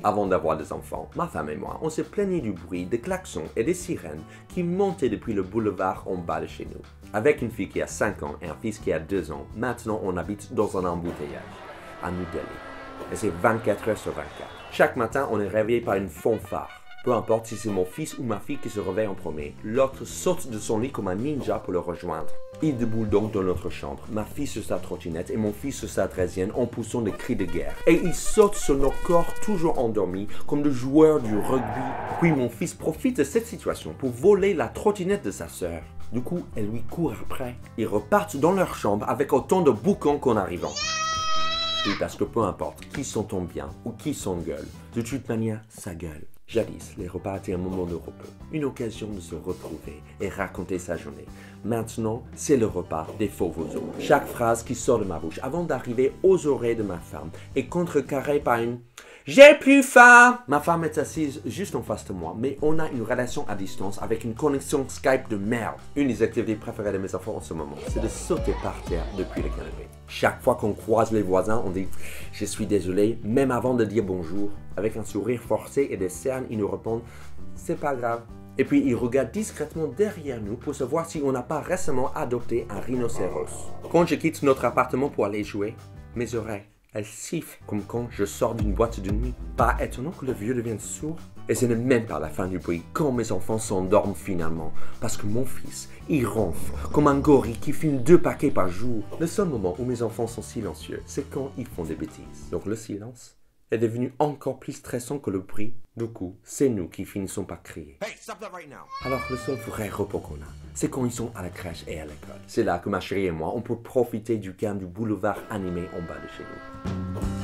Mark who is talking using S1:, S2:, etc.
S1: Avant d'avoir des enfants, ma femme et moi, on s'est plaigné du bruit des klaxons et des sirènes qui montaient depuis le boulevard en bas de chez nous. Avec une fille qui a 5 ans et un fils qui a 2 ans, maintenant on habite dans un embouteillage, à New Delhi. Et c'est 24 heures sur 24. Chaque matin, on est réveillé par une fanfare. Peu importe si c'est mon fils ou ma fille qui se réveille en premier, l'autre saute de son lit comme un ninja pour le rejoindre. Il déboule donc dans notre chambre, ma fille sur sa trottinette et mon fils sur sa draisienne en poussant des cris de guerre. Et ils sautent sur nos corps toujours endormis comme des joueurs du rugby. Puis mon fils profite de cette situation pour voler la trottinette de sa sœur. Du coup, elle lui court après. Ils repartent dans leur chambre avec autant de boucans qu'en arrivant. Oui, parce que peu importe qui s'entend bien ou qui s'engueule, de toute manière, ça gueule. Jadis, les repas étaient un moment de repos, une occasion de se retrouver et raconter sa journée. Maintenant, c'est le repas des faux vosos. Chaque phrase qui sort de ma bouche avant d'arriver aux oreilles de ma femme est contrecarrée par une « J'ai plus faim !» Ma femme est assise juste en face de moi, mais on a une relation à distance avec une connexion Skype de merde. Une des activités préférées de mes enfants en ce moment, c'est de sauter par terre depuis le canapé. Chaque fois qu'on croise les voisins, on dit « Je suis désolé », même avant de dire bonjour. Avec un sourire forcé et des cernes, ils nous répondent « C'est pas grave ». Et puis ils regardent discrètement derrière nous pour savoir si on n'a pas récemment adopté un rhinocéros. Quand je quitte notre appartement pour aller jouer, mes oreilles, elles sifflent comme quand je sors d'une boîte de nuit. Pas étonnant que le vieux devienne sourd. Et ce n'est même pas la fin du bruit quand mes enfants s'endorment finalement. Parce que mon fils, il ronfle comme un gorille qui fume 2 paquets par jour. Le seul moment où mes enfants sont silencieux, c'est quand ils font des bêtises. Donc le silence est devenu encore plus stressant que le bruit. Du coup, c'est nous qui finissons par crier. Hey, stop that right now. Alors le seul vrai repos qu'on a, c'est quand ils sont à la crèche et à l'école. C'est là que ma chérie et moi, on peut profiter du calme du boulevard animé en bas de chez nous.